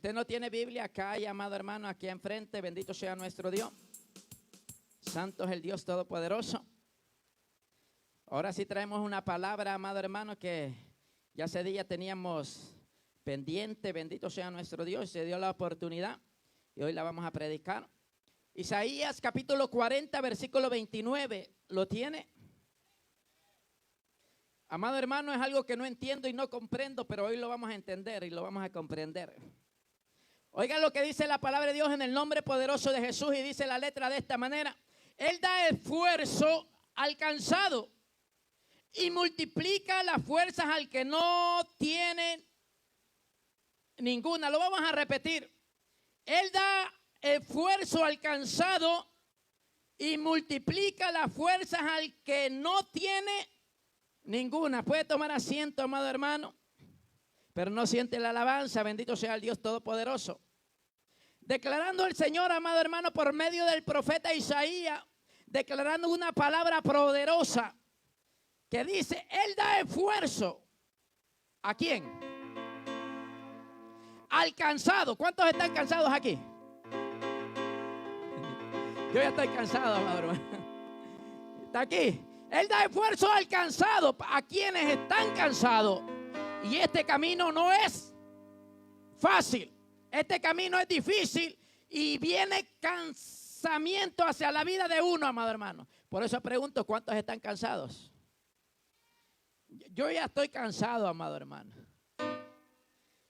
usted no tiene Biblia, acá hay, amado hermano, aquí enfrente, bendito sea nuestro Dios. Santo es el Dios Todopoderoso. Ahora sí traemos una palabra, amado hermano, que ya ese día teníamos pendiente, bendito sea nuestro Dios, se dio la oportunidad y hoy la vamos a predicar. Isaías capítulo 40, versículo 29, ¿lo tiene? Amado hermano, es algo que no entiendo y no comprendo, pero hoy lo vamos a entender y lo vamos a comprender. Oigan lo que dice la palabra de Dios en el nombre poderoso de Jesús, y dice la letra de esta manera: Él da esfuerzo al cansado y multiplica las fuerzas al que no tiene ninguna. Lo vamos a repetir. Él da esfuerzo al cansado y multiplica las fuerzas al que no tiene ninguna. Puede tomar asiento, amado hermano, pero no siente la alabanza. Bendito sea el Dios Todopoderoso. Declarando el Señor, amado hermano, por medio del profeta Isaías, declarando una palabra poderosa que dice: Él da esfuerzo. ¿A quién? Al cansado. ¿Cuántos están cansados aquí? Yo ya estoy cansado, amado hermano. Está aquí. Él da esfuerzo al cansado, a quienes están cansados. Y este camino no es fácil. Este camino es difícil y viene cansamiento hacia la vida de uno, amado hermano. Por eso pregunto, ¿cuántos están cansados? Yo ya estoy cansado, amado hermano.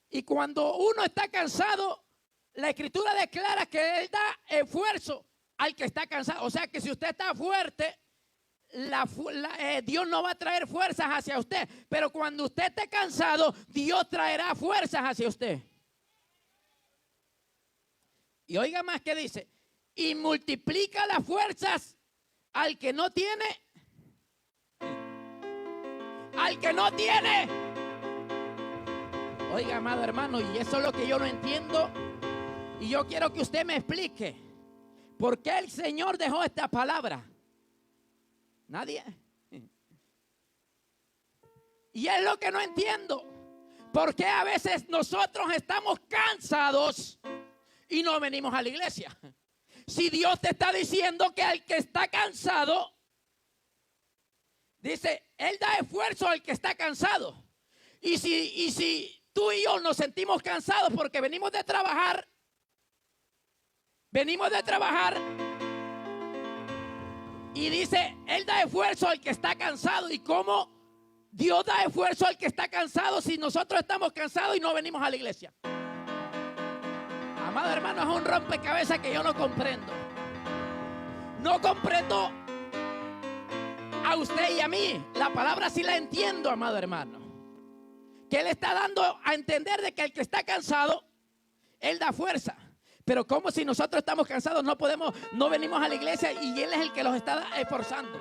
Y cuando uno está cansado, la Escritura declara que Él da esfuerzo al que está cansado. O sea que si usted está fuerte, Dios no va a traer fuerzas hacia usted. Pero cuando usted esté cansado, Dios traerá fuerzas hacia usted. Y oiga más que dice: y multiplica las fuerzas al que no tiene. Al que no tiene. Oiga, amado hermano, y eso es lo que yo no entiendo. Y yo quiero que usted me explique por qué el Señor dejó esta palabra. Nadie. Y es lo que no entiendo. ¿Por qué a veces nosotros estamos cansados y no venimos a la iglesia? Si Dios te está diciendo que al que está cansado, dice, Él da esfuerzo al que está cansado. Y si tú y yo nos sentimos cansados porque venimos de trabajar, y dice, Él da esfuerzo al que está cansado. ¿Y cómo Dios da esfuerzo al que está cansado si nosotros estamos cansados y no venimos a la iglesia? Amado hermano, es un rompecabezas que yo no comprendo. No comprendo a usted y a mí. La palabra sí la entiendo, amado hermano. Que Él está dando a entender de que el que está cansado, Él da fuerza. Pero como si nosotros estamos cansados, no venimos a la iglesia, y Él es el que los está esforzando.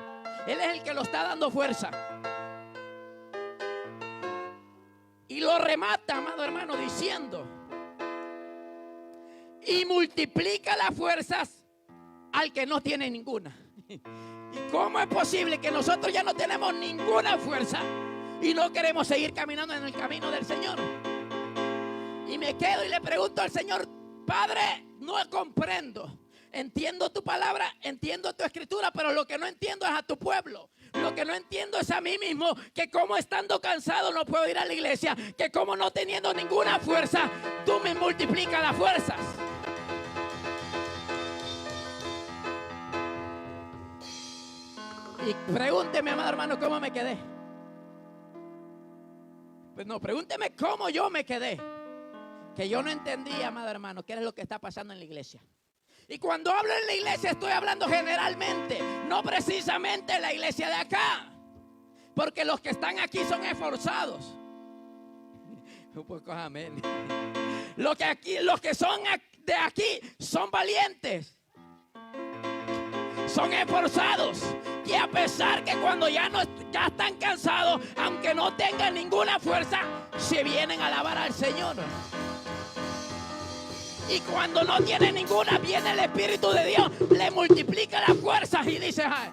Él es el que los está dando fuerza. Y lo remata, amado hermano, diciendo: y multiplica las fuerzas al que no tiene ninguna. ¿Y cómo es posible que nosotros ya no tenemos ninguna fuerza y no queremos seguir caminando en el camino del Señor? Y me quedo y le pregunto al Señor: Padre, no comprendo. Entiendo tu palabra, entiendo tu escritura, pero lo que no entiendo es a tu pueblo. Lo que no entiendo es a mí mismo, que como estando cansado no puedo ir a la iglesia, que como no teniendo ninguna fuerza, tú me multiplicas las fuerzas. Y pregúnteme, amado hermano, ¿cómo me quedé? Pues no, pregúnteme cómo yo me quedé. Que yo no entendía, amado hermano, qué es lo que está pasando en la iglesia. Y cuando hablo en la iglesia estoy hablando generalmente, no precisamente en la iglesia de acá. Porque los que están aquí son esforzados. Pues amén. Los que son de aquí son valientes. Son esforzados. Y a pesar que cuando ya están cansados, aunque no tengan ninguna fuerza, se vienen a alabar al Señor. Y cuando no tiene ninguna, viene el Espíritu de Dios, le multiplica las fuerzas y dice: ay,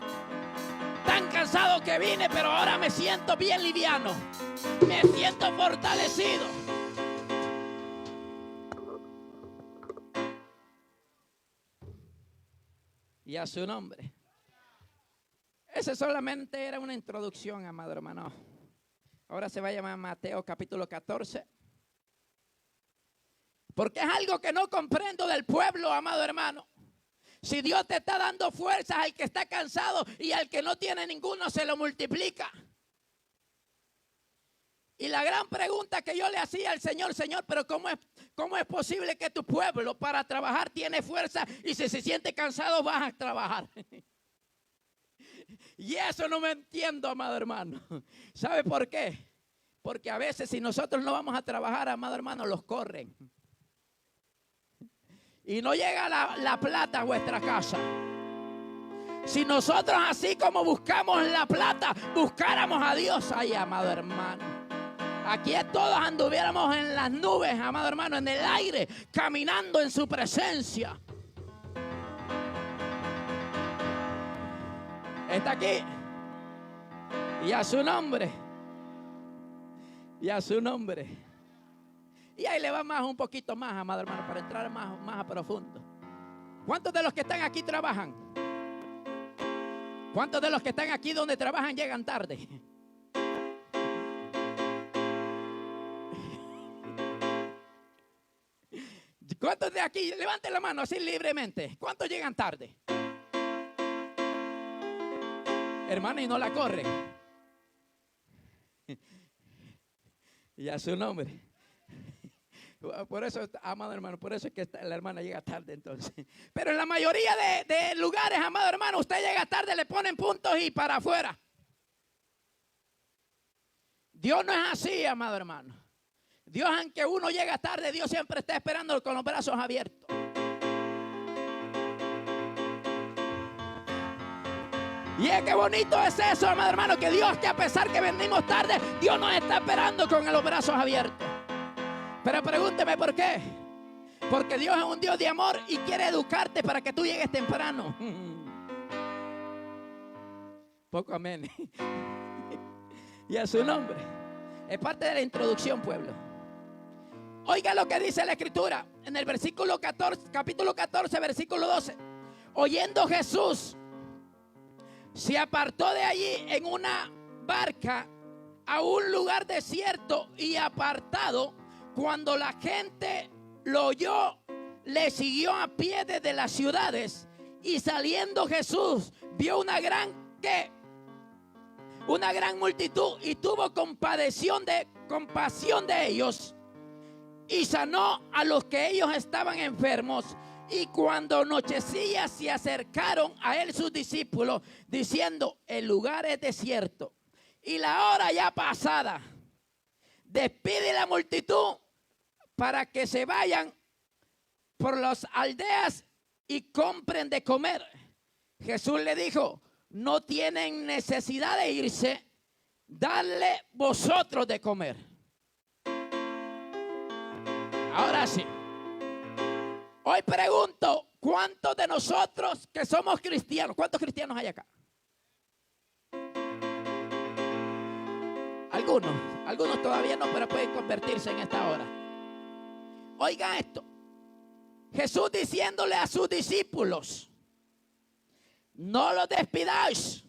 tan cansado que vine, pero ahora me siento bien liviano, me siento fortalecido. Y a su nombre. Ese solamente era una introducción, amado hermano. Ahora se va a llamar Mateo capítulo 14. Porque es algo que no comprendo del pueblo, amado hermano. Si Dios te está dando fuerzas al que está cansado y al que no tiene ninguno se lo multiplica. Y la gran pregunta que yo le hacía al Señor, Señor, pero ¿cómo es posible que tu pueblo para trabajar tiene fuerza y si se siente cansado vas a trabajar? Y eso no me entiendo, amado hermano. ¿Sabe por qué? Porque a veces si nosotros no vamos a trabajar, amado hermano, los corren. Y no llega la plata a vuestra casa. Si nosotros así como buscamos la plata, buscáramos a Dios, ay, amado hermano. Aquí todos anduviéramos en las nubes, amado hermano, en el aire, caminando en su presencia. Está aquí. Y a su nombre. Y a su nombre. Y ahí le va más, un poquito más, amado hermano, para entrar más a profundo. ¿Cuántos de los que están aquí trabajan? ¿Cuántos de los que están aquí donde trabajan llegan tarde? ¿Cuántos de aquí? Levanten la mano así libremente. ¿Cuántos llegan tarde? Hermano, y no la corre. Y a su nombre. Por eso, amado hermano, por eso es que la hermana llega tarde entonces. Pero en la mayoría de lugares, amado hermano, usted llega tarde, le ponen puntos y para afuera. Dios no es así, amado hermano. Dios, aunque uno llega tarde, Dios siempre está esperando con los brazos abiertos. Y es que bonito es eso, amado hermano, que Dios, que a pesar que venimos tarde, Dios nos está esperando con los brazos abiertos. Pero pregúnteme por qué. Porque Dios es un Dios de amor y quiere educarte para que tú llegues temprano. Poco amén. Y a su nombre. Es parte de la introducción, pueblo. Oiga lo que dice la Escritura en el versículo 14, capítulo 14, versículo 12. Oyendo Jesús, se apartó de allí en una barca a un lugar desierto y apartado. Cuando la gente lo oyó, le siguió a pie desde las ciudades. Y saliendo Jesús, vio una gran multitud y tuvo compasión de ellos. Y sanó a los que ellos estaban enfermos. Y cuando anochecía, se acercaron a él sus discípulos, diciendo: el lugar es desierto y la hora ya pasada. Despide la multitud para que se vayan por las aldeas y compren de comer. Jesús le dijo: no tienen necesidad de irse, dadle vosotros de comer. Ahora sí. Hoy pregunto, ¿cuántos de nosotros que somos cristianos? ¿Cuántos cristianos hay acá? Algunos todavía no, pero pueden convertirse en esta hora. Oiga esto. Jesús diciéndole a sus discípulos: no los despidáis,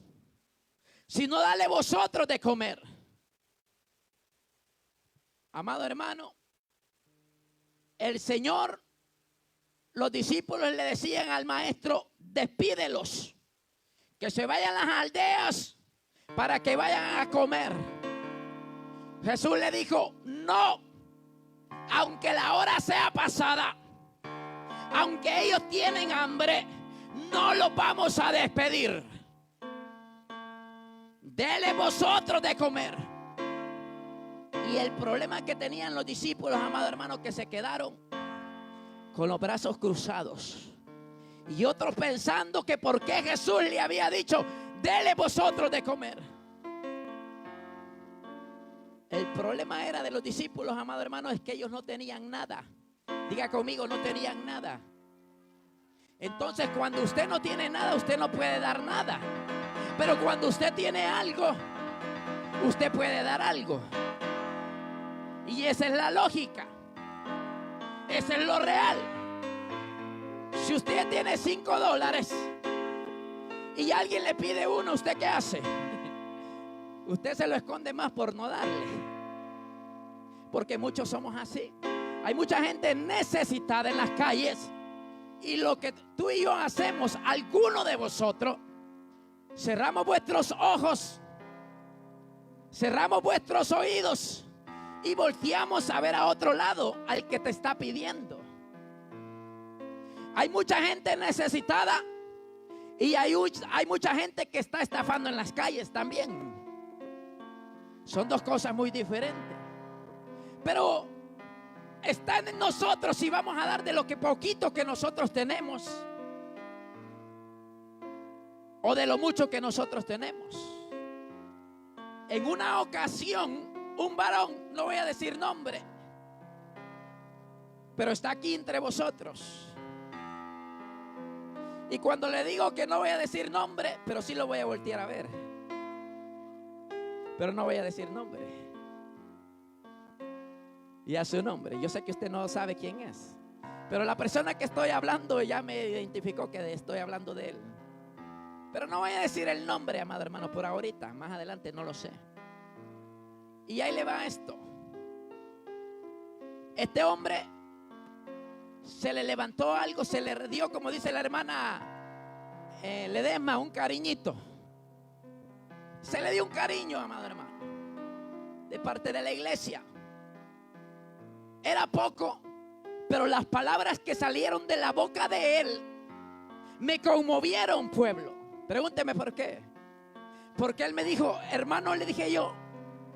sino dale vosotros de comer. Amado hermano, el Señor, los discípulos le decían al maestro: despídelos, que se vayan a las aldeas para que vayan a comer. Jesús le dijo: no, aunque la hora sea pasada, aunque ellos tienen hambre, no los vamos a despedir. Dele vosotros de comer. Y el problema que tenían los discípulos, amado hermano, que se quedaron con los brazos cruzados. Y otros pensando que por qué Jesús le había dicho: dele vosotros de comer. El problema era de los discípulos, amado hermano, es que ellos no tenían nada. Diga conmigo: no tenían nada. Entonces, cuando usted no tiene nada, usted no puede dar nada. Pero cuando usted tiene algo, usted puede dar algo. Y esa es la lógica. Eso es lo real. Si usted tiene $5 y alguien le pide uno, ¿usted qué hace? Usted se lo esconde más por no darle. Porque muchos somos así. Hay mucha gente necesitada en las calles. Y lo que tú y yo hacemos, algunos de vosotros, cerramos vuestros ojos, cerramos vuestros oídos y volteamos a ver a otro lado al que te está pidiendo. Hay mucha gente necesitada y hay mucha gente que está estafando en las calles también. Son dos cosas muy diferentes. Pero está en nosotros si vamos a dar de lo que poquito que nosotros tenemos o de lo mucho que nosotros tenemos. En una ocasión, un varón, no voy a decir nombre, pero está aquí entre vosotros. Y cuando le digo que no voy a decir nombre, pero sí lo voy a voltear a ver, pero no voy a decir nombre. Y a su nombre. Yo sé que usted no sabe quién es, pero la persona que estoy hablando ya me identificó que estoy hablando de él. Pero no voy a decir el nombre, amado hermano, por ahorita. Más adelante no lo sé. Y ahí le va esto. Este hombre se le levantó algo, se le dio, como dice la hermana Ledesma, un cariñito. Se le dio un cariño, amado hermano, de parte de la iglesia. Era poco, pero las palabras que salieron de la boca de él me conmovieron, pueblo. Pregúnteme por qué. Porque él me dijo, hermano, le dije yo,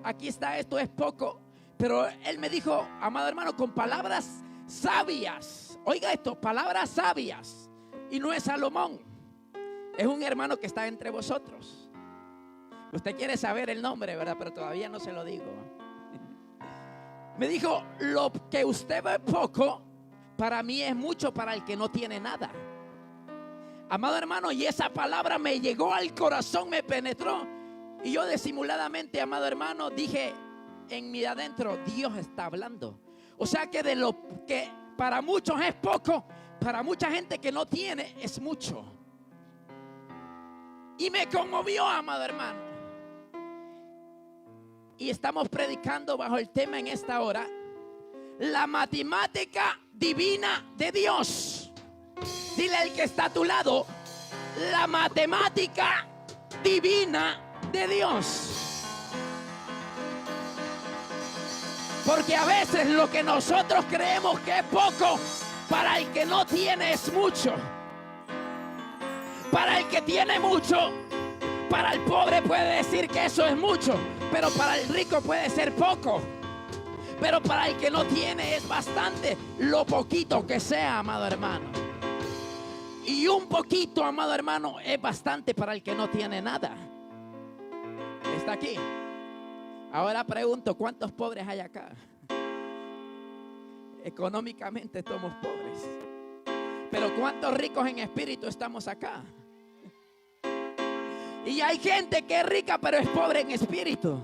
aquí está, esto es poco. Pero él me dijo, amado hermano, con palabras sabias. Oiga esto, palabras sabias. Y no es Salomón, es un hermano que está entre vosotros. Usted quiere saber el nombre, ¿verdad? Pero todavía no se lo digo. Me dijo, lo que usted ve poco, para mí es mucho para el que no tiene nada. Amado hermano, y esa palabra me llegó al corazón, me penetró. Y yo disimuladamente, amado hermano, dije en mi adentro, Dios está hablando. O sea que de lo que para muchos es poco, para mucha gente que no tiene es mucho. Y me conmovió, amado hermano. Y estamos predicando bajo el tema en esta hora, la matemática divina de Dios. Dile al que está a tu lado, la matemática divina de Dios. Porque a veces lo que nosotros creemos que es poco, para el que no tiene es mucho. Para el que tiene mucho, para el pobre puede decir que eso es mucho, pero para el rico puede ser poco. Pero para el que no tiene es bastante, lo poquito que sea, amado hermano. Y un poquito, amado hermano, es bastante para el que no tiene nada. ¿Está aquí? Ahora pregunto, ¿cuántos pobres hay acá? Económicamente somos pobres. Pero ¿cuántos ricos en espíritu estamos acá? Y hay gente que es rica pero es pobre en espíritu.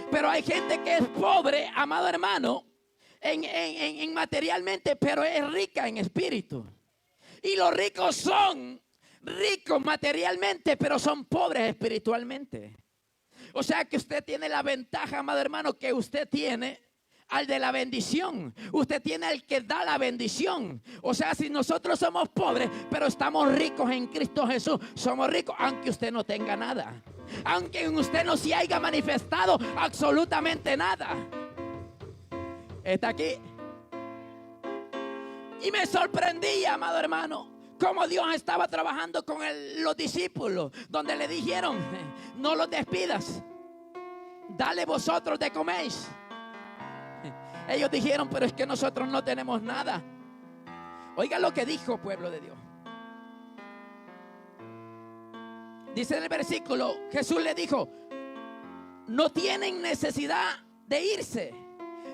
Pero hay gente que es pobre, amado hermano, en materialmente, pero es rica en espíritu. Y los ricos son ricos materialmente, pero son pobres espiritualmente. O sea que usted tiene la ventaja, amado hermano, que usted tiene al de la bendición. Usted tiene al que da la bendición. O sea, si nosotros somos pobres, pero estamos ricos en Cristo Jesús, somos ricos aunque usted no tenga nada. Aunque en usted no se haya manifestado absolutamente nada. Está aquí. Y me sorprendí, amado hermano, cómo Dios estaba trabajando con los discípulos, donde le dijeron, no los despidas, dale vosotros de comer. Ellos dijeron, pero es que nosotros no tenemos nada. Oiga lo que dijo, pueblo de Dios. Dice en el versículo, Jesús le dijo, no tienen necesidad de irse,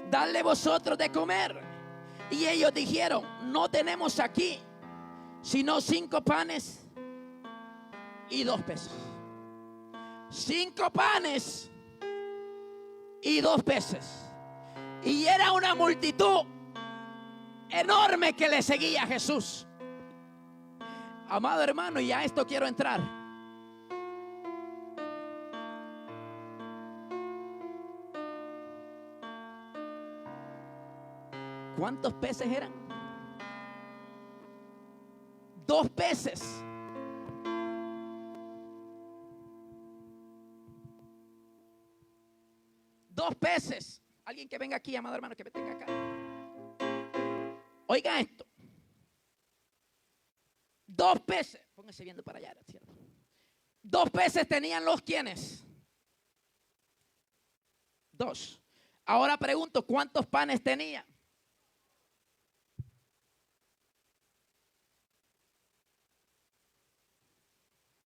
dale vosotros de comer. Y ellos dijeron, no tenemos aquí sino 5 panes y 2 peces. 5 panes y 2 peces. Y era una multitud enorme que le seguía a Jesús. Amado hermano, y a esto quiero entrar. ¿Cuántos peces eran? 2 peces. Dos peces. Alguien que venga aquí, amado hermano, que me tenga acá. Oiga esto. 2 peces. Póngase viendo para allá, ¿cierto? 2 peces tenían los quienes. 2. Ahora pregunto, ¿cuántos panes tenía?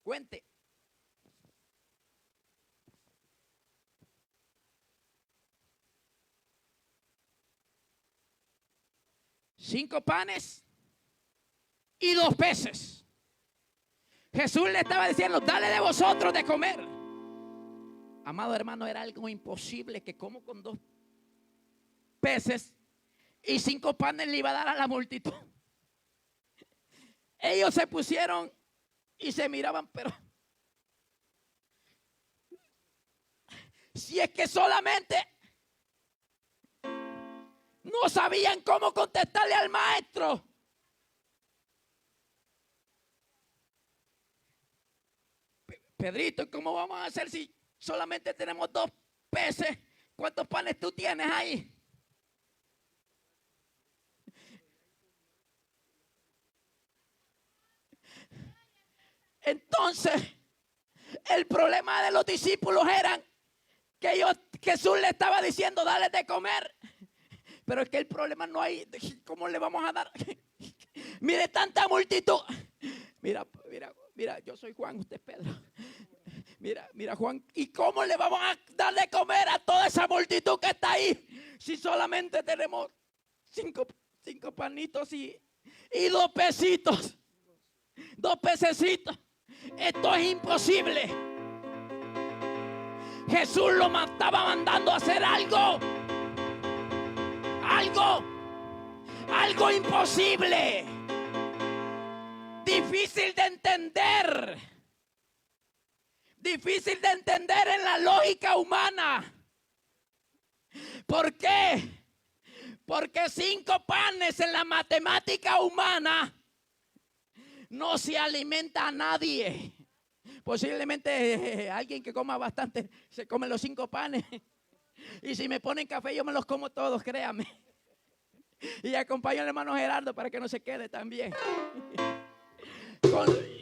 Cuente. 5 panes y 2 peces. Jesús le estaba diciendo, dale de vosotros de comer. Amado hermano, era algo imposible que como con 2 peces y 5 panes le iba a dar a la multitud. Ellos se pusieron y se miraban, pero si es que solamente no sabían cómo contestarle al maestro. Pedrito, ¿cómo vamos a hacer si solamente tenemos 2 peces? ¿Cuántos panes tú tienes ahí? Entonces, el problema de los discípulos era que Jesús le estaba diciendo, dale de comer. Pero es que el problema no hay, ¿cómo le vamos a dar? Mire tanta multitud. Mira, yo soy Juan, usted es Pedro. Mira Juan, ¿y cómo le vamos a dar de comer a toda esa multitud que está ahí? Si solamente tenemos 5 panitos y 2 pesitos. 2 pececitos. Esto es imposible. Jesús lo estaba mandando a hacer algo imposible, difícil de entender en la lógica humana. ¿Por qué? Porque 5 panes en la matemática humana no se alimenta a nadie. Posiblemente alguien que coma bastante se come los 5 panes. Y si me ponen café, yo me los como todos, créame. Y acompaño al hermano Gerardo para que no se quede también.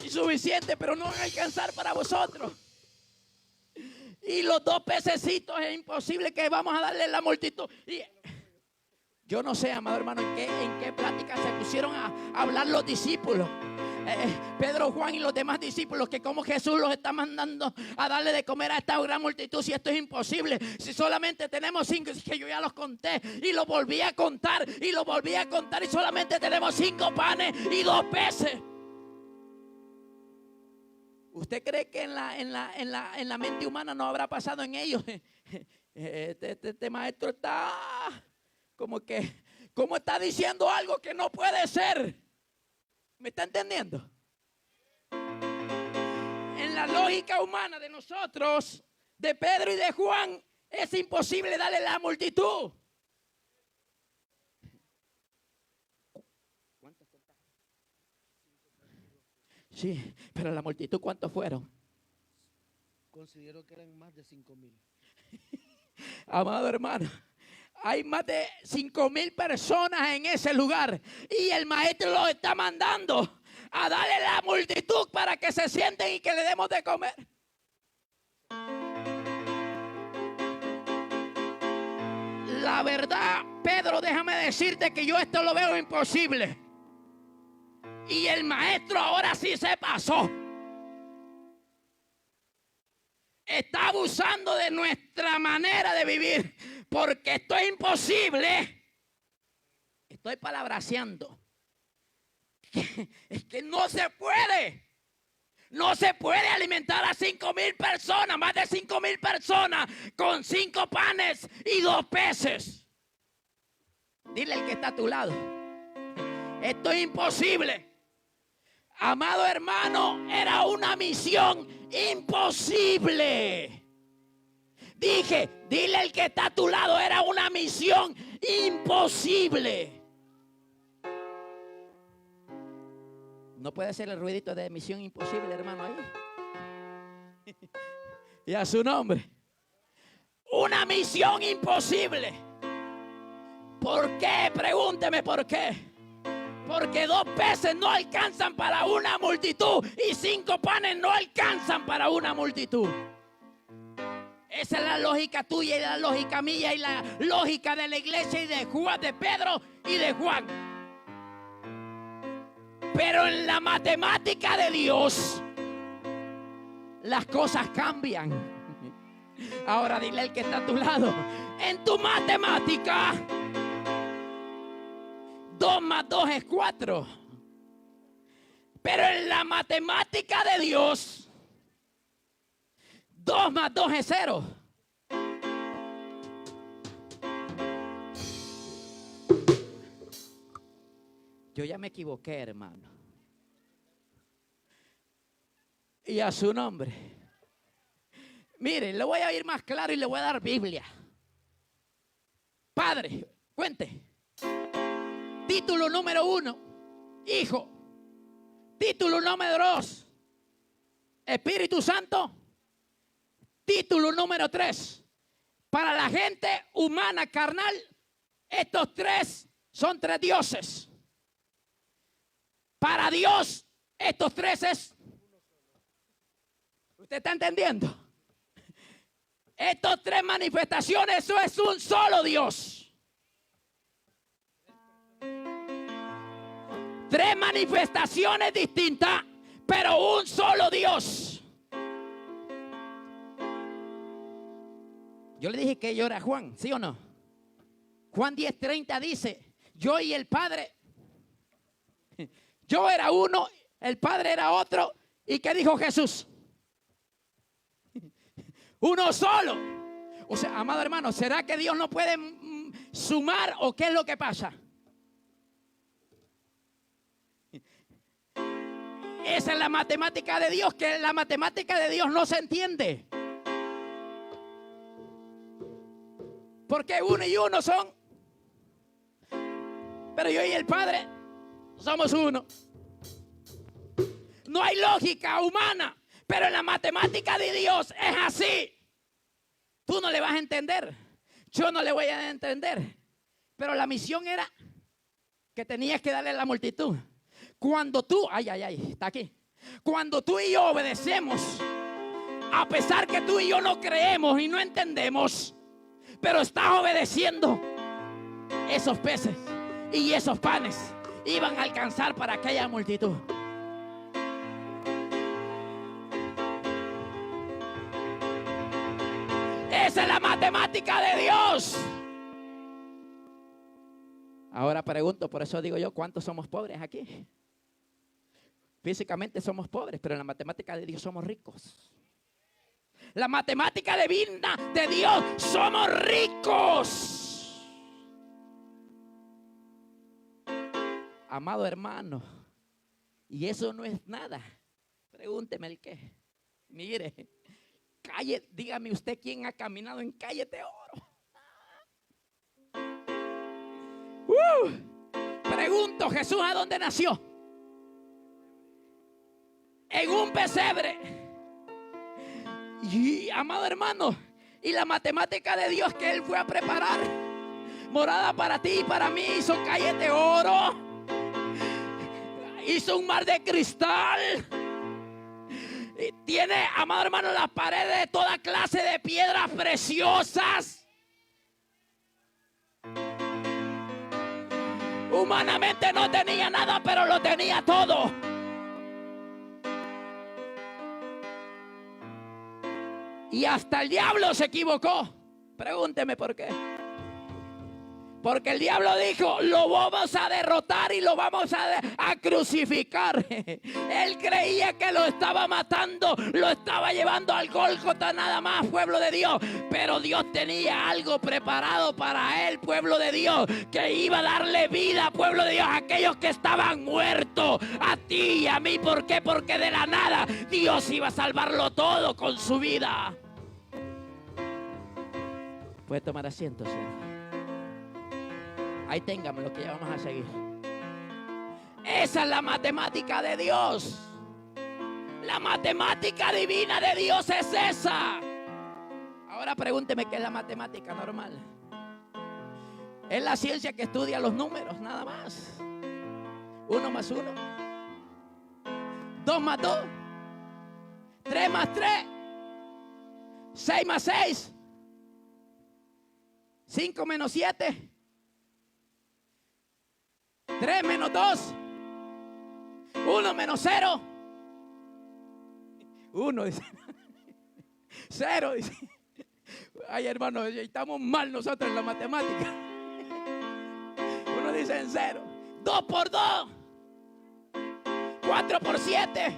Suficiente, pero no va a alcanzar para vosotros. Y los 2 pececitos es imposible que vamos a darle la multitud. Y yo no sé, amado hermano, en qué plática se pusieron a hablar los discípulos. Pedro, Juan y los demás discípulos, que como Jesús los está mandando a darle de comer a esta gran multitud, si esto es imposible, si solamente tenemos 5, que yo ya los conté y los volví a contar y solamente tenemos 5 panes y 2 peces. ¿Usted cree que en la mente humana no habrá pasado en ellos? Este maestro está como está diciendo algo que no puede ser. ¿Me está entendiendo? En la lógica humana de nosotros, de Pedro y de Juan, es imposible darle la multitud. ¿Cuántos contaron? Sí, pero la multitud, ¿cuántos fueron? Considero que eran más de 5,000. Amado hermano, hay más de 5,000 personas en ese lugar y el maestro los está mandando a darle la multitud para que se sienten y que le demos de comer. La verdad, Pedro, déjame decirte que yo esto lo veo imposible. Y el maestro ahora sí se pasó. Está abusando de nuestra manera de vivir, porque esto es imposible. Estoy palabraseando. Es que no se puede. No se puede alimentar a 5,000 personas, más de 5,000 personas, con 5 panes y 2 peces. Dile al que está a tu lado: esto es imposible. Amado hermano, era una misión imposible. Dile al que está a tu lado, era una misión imposible. No puede ser el ruidito de misión imposible, hermano, ahí. Y a su nombre. Una misión imposible. ¿Por qué? Pregúnteme por qué. Porque 2 peces no alcanzan para una multitud y 5 panes no alcanzan para una multitud. Esa es la lógica tuya y la lógica mía y la lógica de la iglesia y de Juan, de Pedro y de Juan. Pero en la matemática de Dios, las cosas cambian. Ahora dile al que está a tu lado, en tu matemática, 2 más 2 es 4. Pero en la matemática de Dios, 2 más 2 es 0. Yo ya me equivoqué, hermano. Y a su nombre. Mire, le voy a ir más claro y le voy a dar Biblia. Padre, cuente. Título número 1, Hijo. Título número 2, Espíritu Santo. Título número 3, para la gente humana carnal, estos 3 son 3 dioses. Para Dios, estos 3 es... ¿Usted está entendiendo? Estos 3 manifestaciones, eso es un solo Dios. 3 manifestaciones distintas, pero un solo Dios. Yo le dije que yo era Juan, ¿sí o no? Juan 10:30 dice, yo y el Padre, yo era uno, el Padre era otro. ¿Y qué dijo Jesús? Uno solo. O sea, amado hermano, ¿será que Dios no puede sumar o qué es lo que pasa? Esa es la matemática de Dios, que la matemática de Dios no se entiende. Porque uno y uno son. Pero yo y el Padre somos uno. No hay lógica humana, pero en la matemática de Dios es así. Tú no le vas a entender. Yo no le voy a entender. Pero la misión era que tenías que darle a la multitud. Cuando tú, está aquí. Cuando tú y yo obedecemos, a pesar que tú y yo no creemos y no entendemos, pero estás obedeciendo, esos peces y esos panes iban a alcanzar para aquella multitud. Esa es la matemática de Dios. Ahora pregunto, por eso digo yo, ¿cuántos somos pobres aquí? Físicamente somos pobres, pero en la matemática de Dios somos ricos. La matemática divina de Dios, somos ricos. Amado hermano, y eso no es nada. Pregúnteme el qué. Mire, calle, dígame usted quién ha caminado en calles de oro. Pregunto, ¿Jesús a dónde nació? En un pesebre. Y amado hermano, y la matemática de Dios que Él fue a preparar morada para ti y para mí, hizo calles de oro, hizo un mar de cristal, y tiene, amado hermano, las paredes de toda clase de piedras preciosas. Humanamente no tenía nada, pero lo tenía todo. Y hasta el diablo se equivocó. Pregúnteme por qué. Porque el diablo dijo, lo vamos a derrotar y lo vamos a crucificar. Él creía que lo estaba matando, lo estaba llevando al Gólgota nada más, pueblo de Dios. Pero Dios tenía algo preparado para él, pueblo de Dios, que iba a darle vida, pueblo de Dios, a aquellos que estaban muertos, a ti y a mí. ¿Por qué? Porque de la nada Dios iba a salvarlo todo con su vida. Puede tomar asiento, Señor. Ahí téngame lo que ya vamos a seguir. Esa es la matemática de Dios. La matemática divina de Dios es esa. Ahora pregúnteme qué es la matemática normal. Es la ciencia que estudia los números, nada más. 1 más 1, 2 más 2, 3 más 3, 6 más 6, 5 menos 7, 3 menos 2, 1 menos 0, 1 dice, 0 dice. Ay, hermano, estamos mal nosotros en la matemática. Uno dice en 0, 2 por 2, 4 por 7,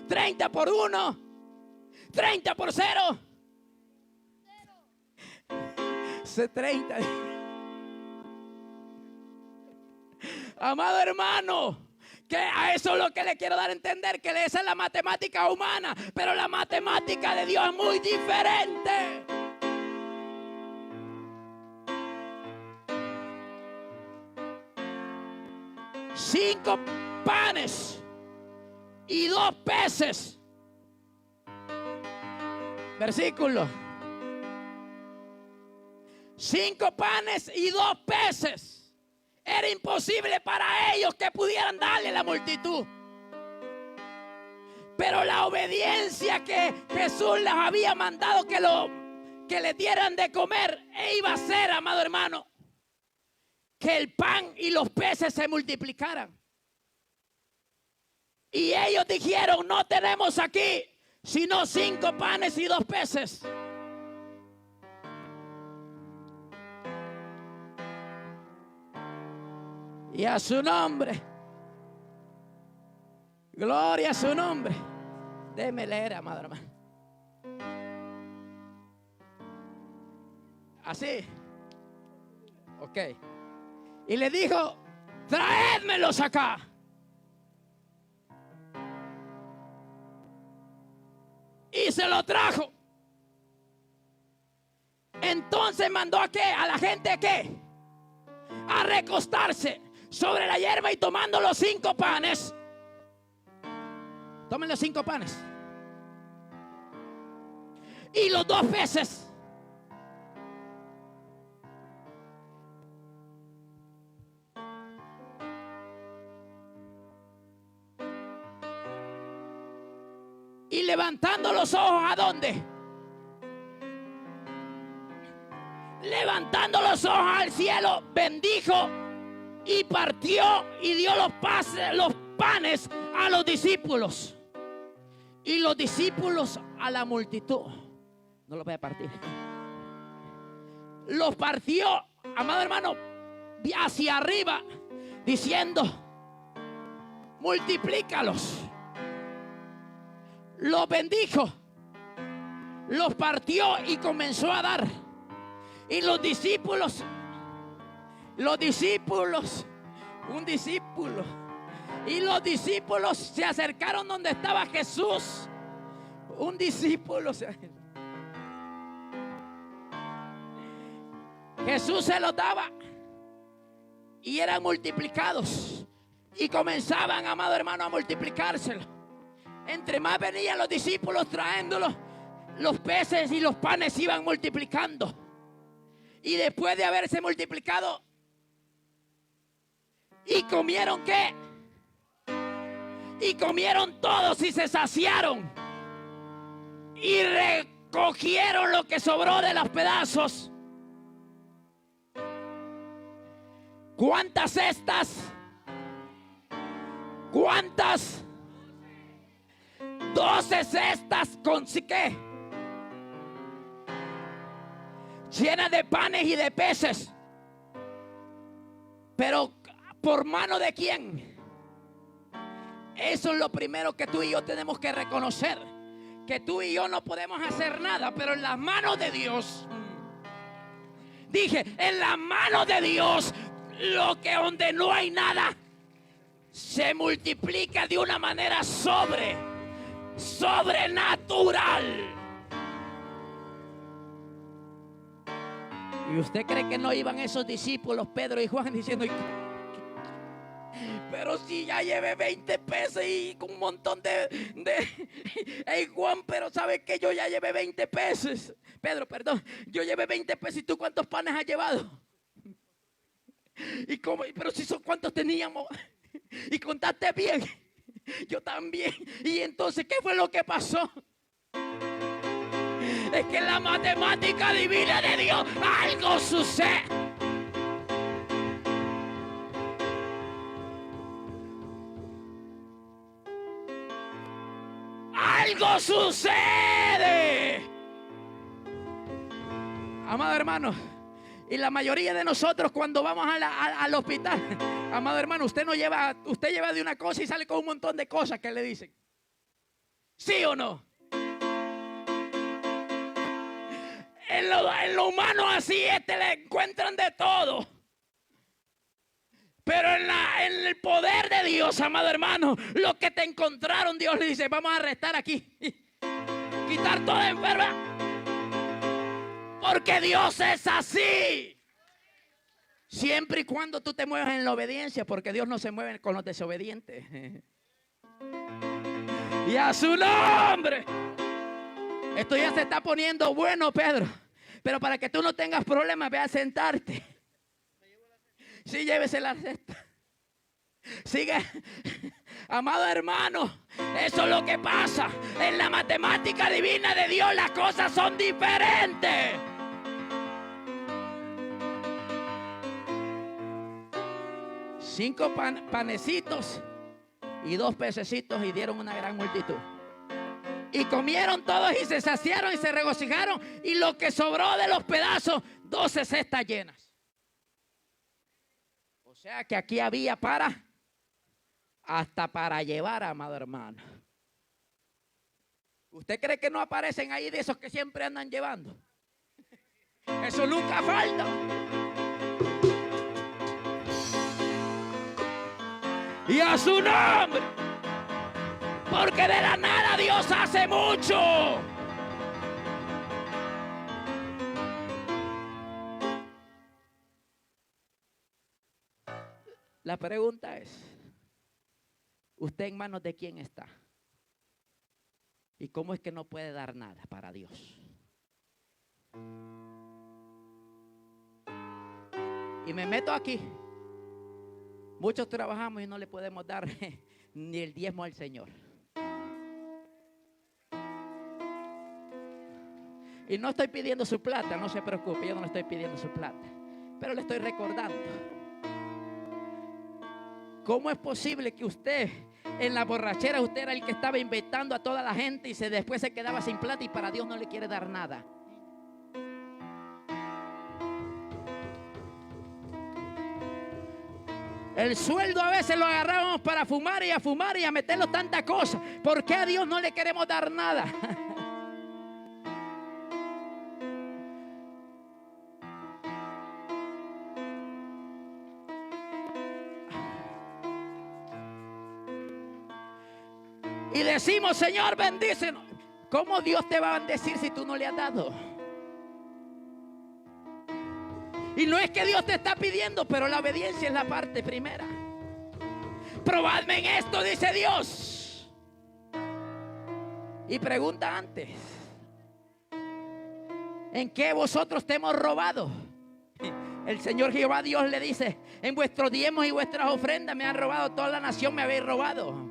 30 por 1, 30 por 0, 30. Amado hermano, que a eso es lo que le quiero dar a entender, que esa es la matemática humana, pero la matemática de Dios es muy diferente. Cinco panes y 2 peces. Versículo. 5 panes y 2 peces. Era imposible para ellos que pudieran darle a la multitud. Pero la obediencia que Jesús les había mandado que le dieran de comer, iba a ser, amado hermano, que el pan y los peces se multiplicaran. Y ellos dijeron, no tenemos aquí sino 5 panes y 2 peces. Y a su nombre, gloria a su nombre. Déjeme leer, amado hermano. Así. Ok. Y le dijo, traédmelos acá. Y se lo trajo. Entonces mandó a qué, a la gente qué, a recostarse sobre la hierba, y tomando los 5 panes, tomen los 5 panes y los 2 peces, y levantando los ojos, ¿a dónde? Levantando los ojos al cielo, bendijo y partió y dio los panes a los discípulos, y los discípulos a la multitud. No los voy a partir. Los partió, amado hermano, hacia arriba, diciendo, multiplícalos. Los bendijo, los partió y comenzó a dar. Y un discípulo, y los discípulos se acercaron donde estaba Jesús. Un discípulo Jesús se los daba y eran multiplicados, y comenzaban, amado hermano, a multiplicárselo. Entre más venían los discípulos trayéndolos, los peces y los panes iban multiplicando. Y después de haberse multiplicado, ¿y comieron qué? Y comieron todos y se saciaron. Y recogieron lo que sobró de los pedazos. ¿Cuántas cestas? ¿Cuántas? 12 cestas con ¿qué? llena de panes y de peces. Pero ¿por mano de quién? Eso es lo primero que tú y yo tenemos que reconocer. Que tú y yo no podemos hacer nada, pero en las manos de Dios. Dije, en las manos de Dios, lo que donde no hay nada se multiplica de una manera sobrenatural. ¿Y usted cree que no iban esos discípulos, Pedro y Juan, diciendo: pero si ya llevé 20 pesos y con un montón hey Juan, pero sabes que yo ya llevé 20 pesos. Pedro, perdón, yo llevé 20 pesos y tú cuántos panes has llevado? ¿Y cómo? Pero si son cuántos teníamos. Y contaste bien. Yo también. Y entonces, ¿qué fue lo que pasó? Es que en la matemática divina de Dios algo sucede. Algo sucede. Amado hermano, y la mayoría de nosotros cuando vamos al hospital, amado hermano, usted lleva de una cosa y sale con un montón de cosas que le dicen. ¿Sí o no? En lo humano así le encuentran de todo. Pero en el poder de Dios, amado hermano, lo que te encontraron, Dios le dice: vamos a restar aquí, quitar toda enfermedad, porque Dios es así. Siempre y cuando tú te muevas en la obediencia, porque Dios no se mueve con los desobedientes. Y a su nombre. Esto ya se está poniendo bueno, Pedro. Pero para que tú no tengas problemas, ve a sentarte. Sí, llévese la cesta. Sigue. Amado hermano, eso es lo que pasa. En la matemática divina de Dios las cosas son diferentes. Cinco panecitos y 2 pececitos y dieron una gran multitud. Y comieron todos y se saciaron y se regocijaron. Y lo que sobró de los pedazos, 12 cestas llenas. O sea que aquí había hasta para llevar, amado hermano. ¿Usted cree que no aparecen ahí de esos que siempre andan llevando? Eso nunca falta. Y a su nombre. Porque de la nada Dios hace mucho. La pregunta es: ¿usted en manos de quién está? ¿Y cómo es que no puede dar nada para Dios? Y me meto aquí. Muchos trabajamos y no le podemos dar ni el diezmo al Señor. Y no estoy pidiendo su plata, no se preocupe, yo no le estoy pidiendo su plata. Pero le estoy recordando. ¿Cómo es posible que usted, en la borrachera, usted era el que estaba invitando a toda la gente y después se quedaba sin plata y para Dios no le quiere dar nada? El sueldo a veces lo agarrábamos para fumar y a meterlo tantas cosas. ¿Por qué a Dios no le queremos dar nada? Y decimos: Señor, bendícenos. ¿Cómo Dios te va a bendecir si tú no le has dado? Y no es que Dios te está pidiendo, pero la obediencia es la parte primera. Probadme en esto, dice Dios. Y pregunta antes: ¿en qué vosotros te hemos robado? El Señor Jehová Dios le dice: en vuestros diezmos y vuestras ofrendas me han robado, toda la nación me habéis robado.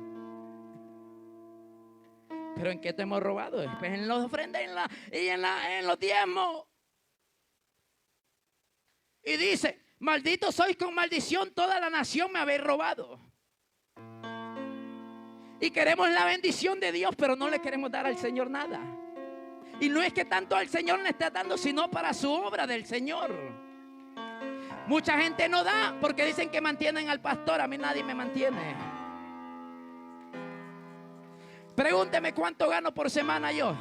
¿Pero en qué te hemos robado? Pues en las ofrendas y en los diezmos. Y dice: maldito sois con maldición, toda la nación me habéis robado. Y queremos la bendición de Dios, pero no le queremos dar al Señor nada. Y no es que tanto al Señor le esté dando, sino para su obra del Señor. Mucha gente no da porque dicen que mantienen al pastor. A mí nadie me mantiene. Pregúnteme cuánto gano por semana yo.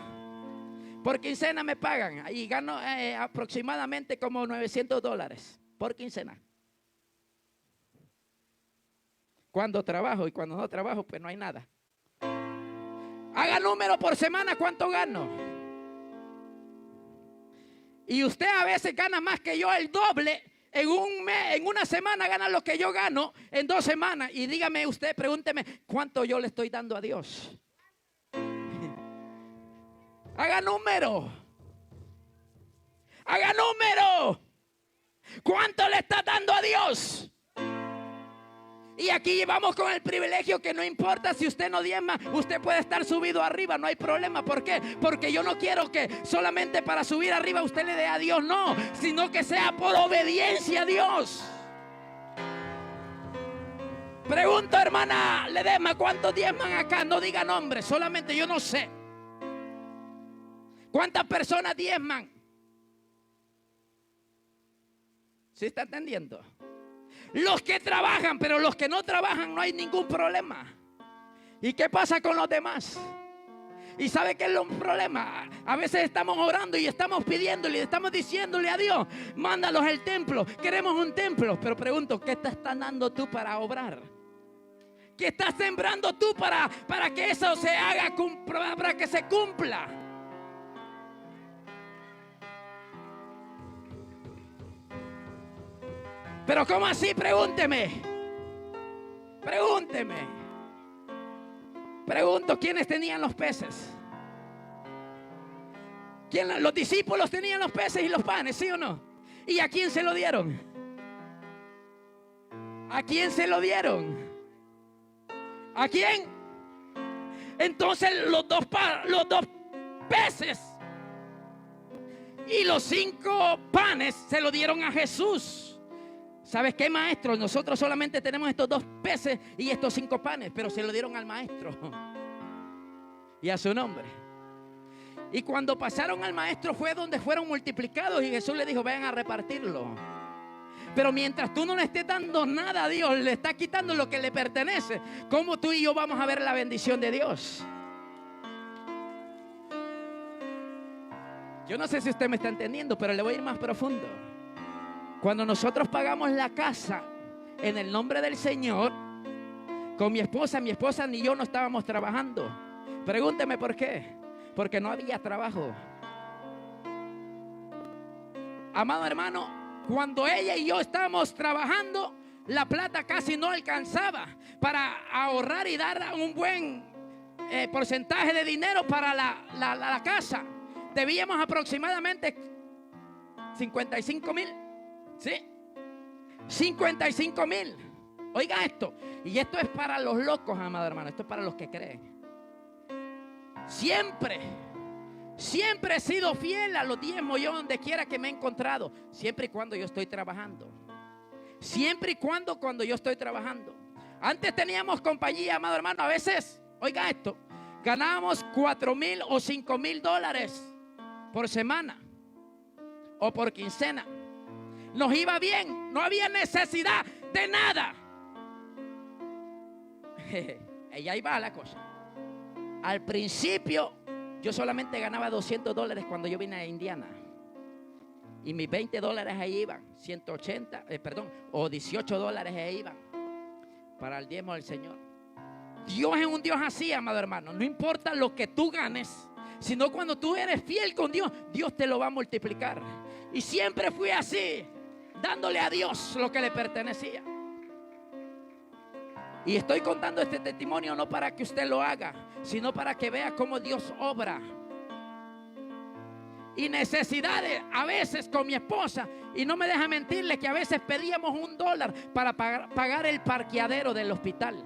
Por quincena me pagan y gano aproximadamente como $900 por quincena. Cuando trabajo y cuando no trabajo, pues no hay nada. Haga número por semana, ¿cuánto gano? Y usted a veces gana más que yo, el doble. En un mes, en una semana gana lo que yo gano en 2 semanas. Y dígame usted, pregúnteme, ¿cuánto yo le estoy dando a Dios? Haga número. Haga número. ¿Cuánto le está dando a Dios? Y aquí vamos con el privilegio que no importa si usted no diezma, usted puede estar subido arriba, no hay problema. ¿Por qué? Porque yo no quiero que solamente para subir arriba usted le dé a Dios, no, sino que sea por obediencia a Dios. Pregunto, hermana Ledesma, ¿cuántos diezman acá? No diga nombre, solamente yo no sé. ¿Cuántas personas diezman? ¿Sí está entendiendo? Los que trabajan, pero los que no trabajan no hay ningún problema. ¿Y qué pasa con los demás? ¿Y sabe qué es el problema? A veces estamos orando y estamos pidiéndole y estamos diciéndole a Dios, mándalos al templo, queremos un templo. Pero pregunto, ¿qué te estás dando tú para obrar? ¿Qué estás sembrando tú para que eso se haga, para que se cumpla? Pero ¿cómo así? Pregúnteme. Pregunto, ¿quiénes tenían los peces? Los discípulos tenían los peces y los panes, ¿sí o no? ¿Y a quién se lo dieron? ¿A quién se lo dieron? ¿A quién? Entonces los dos peces y los 5 panes se lo dieron a Jesús. ¿Sabes qué, maestro? Nosotros solamente tenemos estos 2 peces y estos 5 panes, pero se lo dieron al maestro y a su nombre. Y cuando pasaron al maestro fue donde fueron multiplicados y Jesús le dijo, vayan a repartirlo. Pero mientras tú no le estés dando nada a Dios, le estás quitando lo que le pertenece. ¿Cómo tú y yo vamos a ver la bendición de Dios? Yo no sé si usted me está entendiendo, pero le voy a ir más profundo. Cuando nosotros pagamos la casa en el nombre del Señor, con mi esposa ni yo no estábamos trabajando. Pregúnteme por qué. Porque no había trabajo. Amado hermano, cuando ella y yo estábamos trabajando, la plata casi no alcanzaba para ahorrar y dar un buen porcentaje de dinero para la casa. Debíamos aproximadamente 55,000. ¿Sí? 55,000. Oiga esto. Y esto es para los locos, amado hermano. Esto es para los que creen. Siempre he sido fiel a los diezmos yo donde quiera que me he encontrado. Siempre y cuando yo estoy trabajando. Siempre y cuando yo estoy trabajando. Antes teníamos compañía, amado hermano. A veces, oiga esto, ganábamos $4,000 o $5,000 por semana o por quincena. Nos iba bien, no había necesidad de nada. Y ahí va la cosa. Al principio yo solamente ganaba $200 cuando yo vine a Indiana. Y mis $20 ahí iban, 180, o $18 ahí iban para el diezmo del Señor. Dios es un Dios así, amado hermano. No importa lo que tú ganes, sino cuando tú eres fiel con Dios, Dios te lo va a multiplicar. Y siempre fui así, dándole a Dios lo que le pertenecía. Y estoy contando este testimonio no para que usted lo haga, sino para que vea cómo Dios obra. Y necesidades a veces con mi esposa, y no me deja mentirle que a veces pedíamos $1 para pagar el parqueadero del hospital.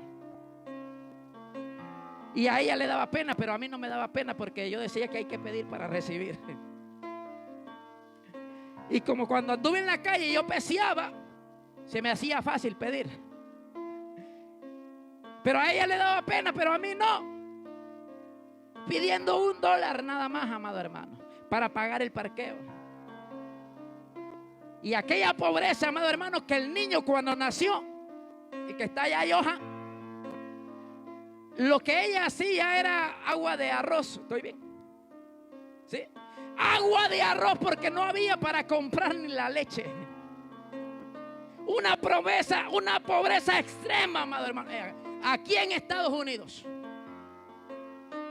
Y a ella le daba pena, pero a mí no me daba pena, porque yo decía que hay que pedir para recibir. Y como cuando anduve en la calle yo peseaba, se me hacía fácil pedir. Pero a ella le daba pena, pero a mí no. Pidiendo $1 nada más, amado hermano. para pagar el parqueo. Y aquella pobreza, amado hermano, que el niño cuando nació y que está allá en hoja, lo que ella hacía era agua de arroz. ¿Estoy bien? ¿Sí? Agua de arroz porque no había para comprar ni la leche. Una pobreza extrema, amado hermano, aquí en Estados Unidos.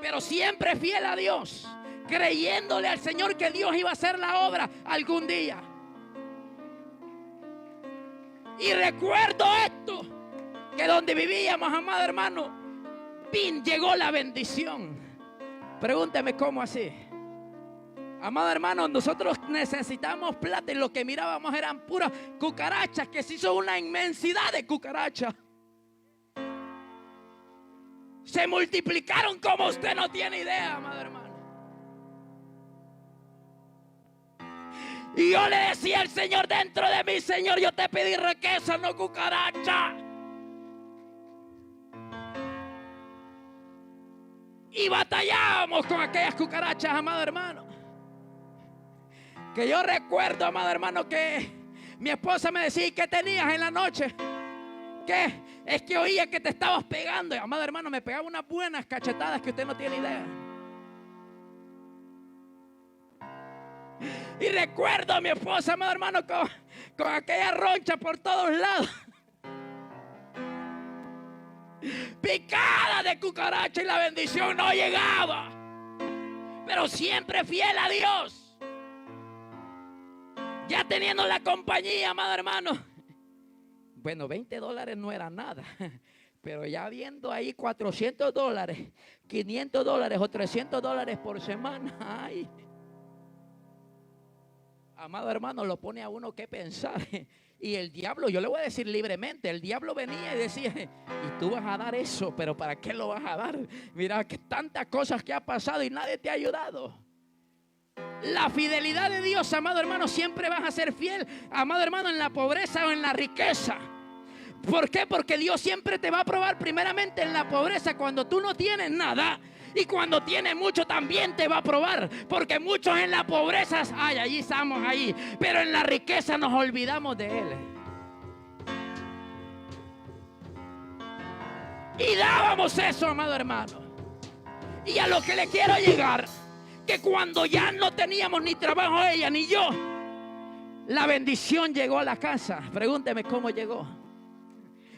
Pero siempre fiel a Dios, creyéndole al Señor que Dios iba a hacer la obra algún día. Y recuerdo esto, que donde vivíamos, amado hermano, llegó la bendición. Pregúnteme cómo así. Amado hermano, nosotros necesitamos plata y lo que mirábamos eran puras cucarachas, que se hizo una inmensidad de cucarachas. Se multiplicaron como usted no tiene idea, amado hermano. Y yo le decía al Señor dentro de mí: Señor, yo te pedí riqueza, no cucaracha. Y batallábamos con aquellas cucarachas, amado hermano. Que yo recuerdo, amado hermano, que mi esposa me decía: ¿qué tenías en la noche? ¿Qué? Es que oía que te estabas pegando. Y, amado hermano, me pegaba unas buenas cachetadas que usted no tiene idea. Y recuerdo a mi esposa, amado hermano, con aquella roncha por todos lados, picada de cucaracha, y la bendición no llegaba. Pero siempre fiel a Dios. Ya teniendo la compañía, amado hermano. Bueno, $20 no era nada. Pero ya viendo ahí $400, $500 o $300 por semana. Ay. Amado hermano, lo pone a uno que pensar. Y el diablo, yo le voy a decir libremente, el diablo venía y decía: y tú vas a dar eso, pero ¿para qué lo vas a dar? Mira que tantas cosas que ha pasado y nadie te ha ayudado. La fidelidad de Dios, amado hermano, siempre vas a ser fiel, amado hermano, en la pobreza o en la riqueza. ¿Por qué? Porque Dios siempre te va a probar primeramente en la pobreza, cuando tú no tienes nada. Y cuando tienes mucho también te va a probar. Porque muchos en la pobreza, ay, allí estamos ahí. Pero en la riqueza nos olvidamos de Él. Y dábamos eso, amado hermano. Y a lo que le quiero llegar, que cuando ya no teníamos ni trabajo ella ni yo, la bendición llegó a la casa. Pregúnteme cómo llegó.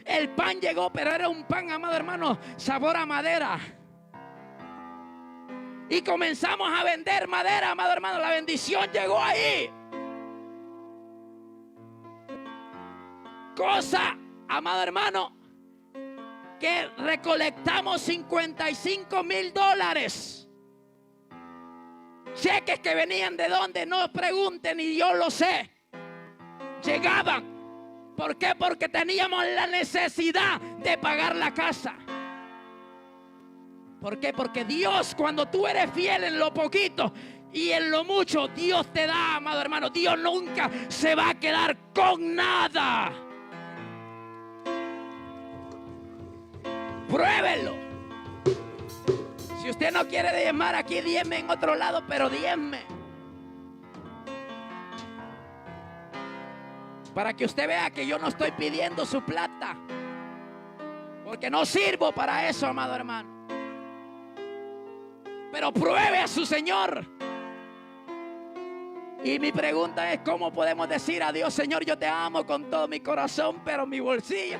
El pan llegó, pero era un pan, amado hermano, sabor a madera. Y comenzamos a vender madera, amado hermano. La bendición llegó ahí. Cosa, amado hermano, que recolectamos $55,000. Cheques que venían de donde, no pregunten, y yo lo sé. Llegaban. ¿Por qué? Porque teníamos la necesidad de pagar la casa. ¿Por qué? Porque Dios, cuando tú eres fiel en lo poquito y en lo mucho, Dios te da, amado hermano. Dios nunca se va a quedar con nada. Pruébelo. Si usted no quiere diezmar aquí, diezme en otro lado, pero diezme. Para que usted vea que yo no estoy pidiendo su plata. Porque no sirvo para eso, amado hermano. Pero pruebe a su Señor. Y mi pregunta es: ¿cómo podemos decir a Dios: Señor, yo te amo con todo mi corazón, pero mi bolsillo?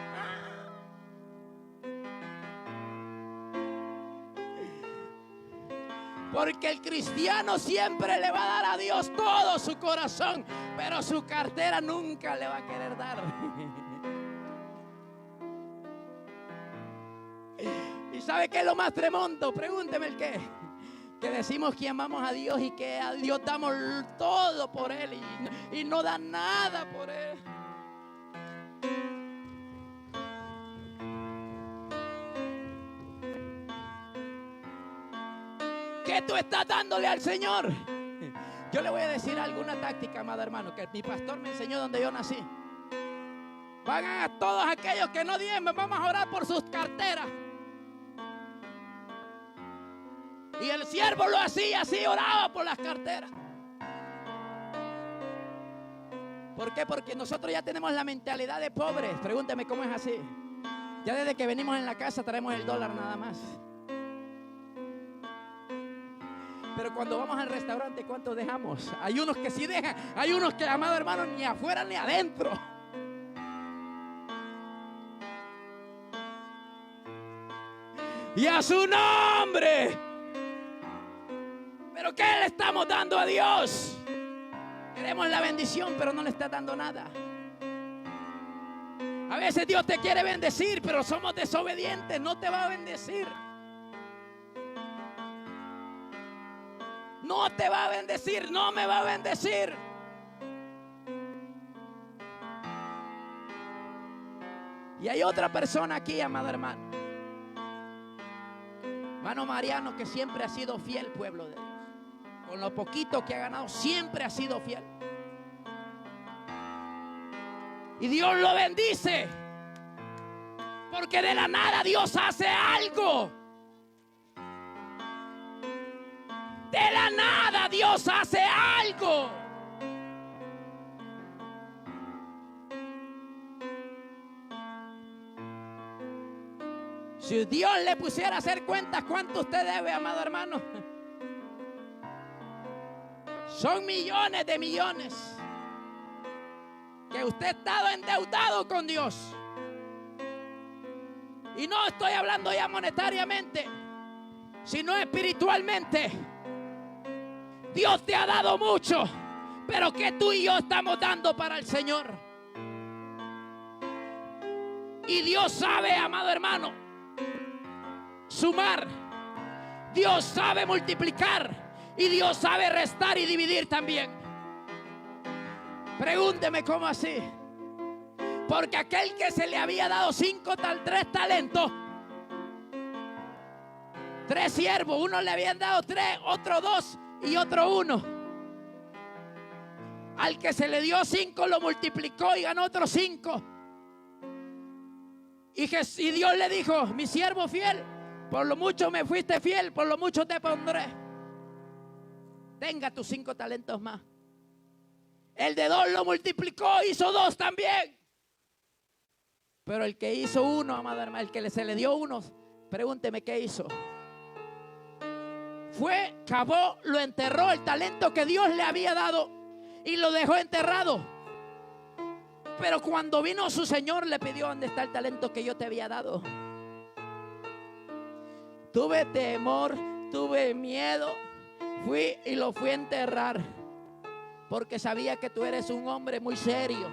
Porque el cristiano siempre le va a dar a Dios todo su corazón, pero su cartera nunca le va a querer dar. ¿Y sabe qué es lo más tremendo? Pregúnteme el qué. Que decimos que amamos a Dios y que a Dios damos todo por Él y no dan nada por Él. ¿Qué tú estás dándole al Señor? Yo le voy a decir alguna táctica, amado hermano, que mi pastor me enseñó donde yo nací. Van a todos aquellos que no diezmen, vamos a orar por sus carteras. Y el siervo lo hacía así, oraba por las carteras. ¿Por qué? Porque nosotros ya tenemos la mentalidad de pobres. Pregúnteme cómo es así. Ya desde que venimos en la casa traemos el dólar nada más. Pero cuando vamos al restaurante, ¿cuánto dejamos? Hay unos que sí dejan. Hay unos que, amado hermano, ni afuera ni adentro. Y a su nombre. ¿Pero qué le estamos dando a Dios? Queremos la bendición, pero no le está dando nada. A veces Dios te quiere bendecir, pero somos desobedientes. No te va a bendecir. No te va a bendecir, no me va a bendecir. Y hay otra persona aquí, amado hermano. Hermano Mariano, que siempre ha sido fiel, pueblo de Dios. Con lo poquito que ha ganado, siempre ha sido fiel. Y Dios lo bendice. Porque de la nada Dios hace algo. De la nada Dios hace algo. Si Dios le pusiera a hacer cuentas, ¿cuánto usted debe, amado hermano? Son millones de millones que usted ha estado endeudado con Dios. Y no estoy hablando ya monetariamente, sino espiritualmente. Dios te ha dado mucho, pero que tú y yo estamos dando para el Señor. Y Dios sabe, amado hermano, sumar. Dios sabe multiplicar. Y Dios sabe restar y dividir también. Pregúnteme cómo así. Porque aquel que se le había dado 3 talentos, 3 siervos, uno le habían dado 3, otro 2 y otro 1. Al que se le dio 5 lo multiplicó y ganó otros 5. Y Dios le dijo: mi siervo fiel, por lo mucho me fuiste fiel, por lo mucho te pondré. Tenga tus 5 talentos más. El de 2 lo multiplicó, hizo 2 también. Pero el que hizo 1, amado hermano, el que se le dio 1, pregúnteme qué hizo. Fue, cavó, lo enterró, el talento que Dios le había dado, y lo dejó enterrado. Pero cuando vino su Señor, le pidió: ¿dónde está el talento que yo te había dado? Tuve temor, tuve miedo. Fui y lo fui a enterrar, porque sabía que tú eres un hombre muy serio.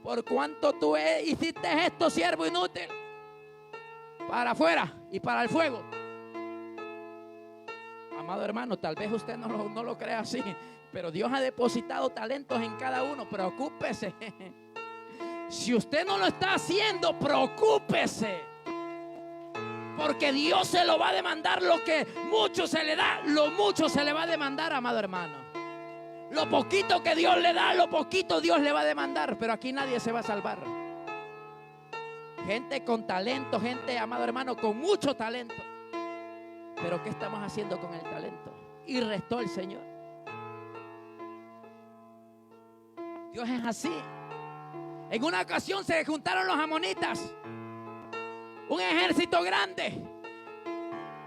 Por cuanto tú hiciste esto, siervo inútil, para afuera y para el fuego. Amado hermano, tal vez usted no lo crea así, pero Dios ha depositado talentos en cada uno. Preocúpese. Si usted no lo está haciendo, preocúpese. Porque Dios se lo va a demandar. Lo que mucho se le da, lo mucho se le va a demandar, amado hermano. Lo poquito que Dios le da, lo poquito Dios le va a demandar. Pero aquí nadie se va a salvar. Gente con talento, gente, amado hermano, con mucho talento. Pero ¿qué estamos haciendo con el talento? Y restó el Señor. Dios es así. En una ocasión se juntaron los amonitas, un ejército grande.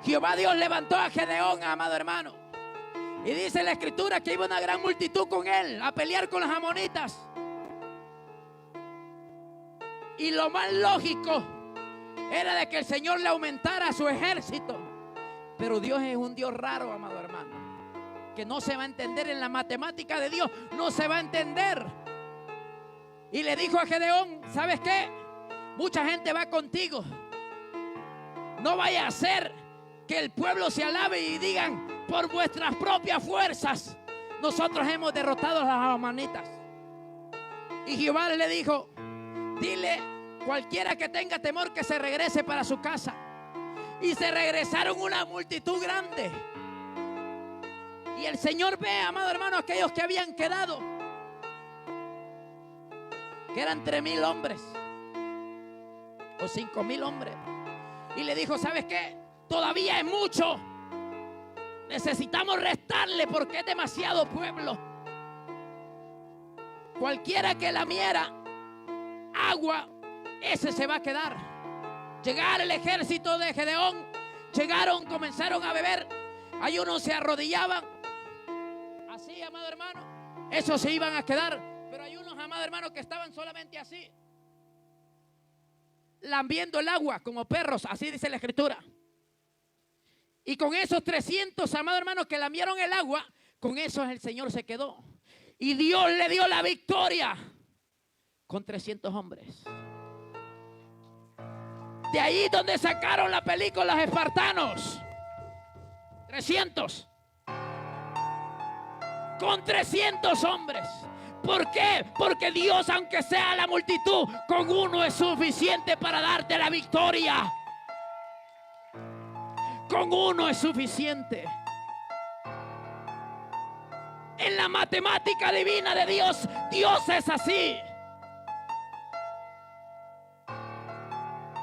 Jehová Dios levantó a Gedeón, amado hermano, y dice la escritura que iba una gran multitud con él a pelear con los amonitas. Y lo más lógico era de que el Señor le aumentara su ejército. Pero Dios es un Dios raro, amado hermano, que no se va a entender en la matemática de Dios. No se va a entender. Y le dijo a Gedeón: ¿sabes qué? Mucha gente va contigo. No vaya a ser que el pueblo se alabe y digan: por vuestras propias fuerzas nosotros hemos derrotado a las amonitas. Y Jehová le dijo: dile cualquiera que tenga temor que se regrese para su casa. Y se regresaron una multitud grande. Y el Señor ve, amado hermano, aquellos que habían quedado, que eran 3,000 hombres o 5,000 hombres. Y le dijo: ¿sabes qué? Todavía es mucho. Necesitamos restarle porque es demasiado pueblo. cualquiera que lamiera agua, ese se va a quedar. Llegar el ejército de Gedeón, comenzaron a beber. Hay unos se arrodillaban, así, amado hermano, esos se iban a quedar. Pero hay unos, amado hermano, que estaban solamente así, lambiendo el agua como perros, así dice la escritura. Y con esos 300, amado hermano, que lamieron el agua, con esos el Señor se quedó. Y Dios le dio la victoria con 300 hombres. De ahí donde sacaron la película los espartanos. 300. Con 300 hombres. ¿Por qué? Porque Dios, aunque sea la multitud, con uno es suficiente para darte la victoria. Con uno es suficiente. En la matemática divina de Dios, Dios es así.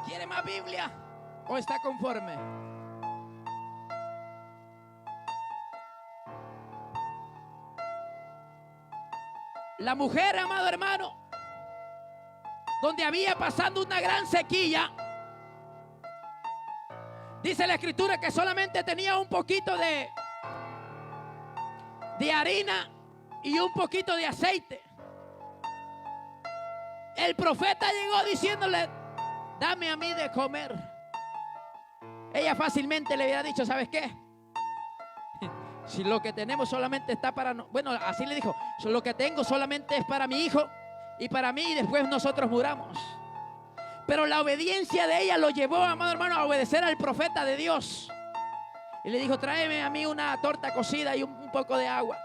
¿Quiere más Biblia o está conforme? La mujer, amado hermano, donde había pasando una gran sequía, dice la escritura que solamente tenía un poquito de harina y un poquito de aceite. El profeta llegó diciéndole: dame a mí de comer. Ella fácilmente le hubiera dicho: ¿sabes qué? Si lo que tenemos solamente está para... Bueno, así le dijo: lo que tengo solamente es para mi hijo y para mí, y después nosotros muramos. Pero la obediencia de ella lo llevó, amado hermano, a obedecer al profeta de Dios. Y le dijo: tráeme a mí una torta cocida y un poco de agua.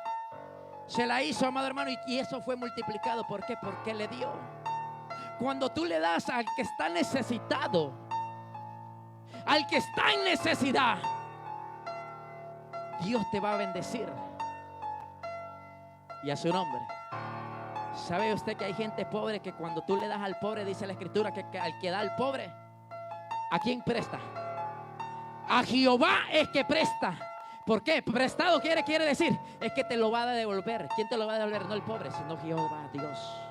Se la hizo, amado hermano, y eso fue multiplicado. ¿Por qué? Porque le dio. Cuando tú le das al que está necesitado, al que está en necesidad, Dios te va a bendecir. Y a su nombre. ¿Sabe usted que hay gente pobre que cuando tú le das al pobre, dice la escritura, que al que da al pobre, ¿a quién presta? A Jehová es que presta. ¿Por qué? Prestado quiere decir, es que te lo va a devolver. ¿Quién te lo va a devolver? No el pobre, sino Jehová, Dios.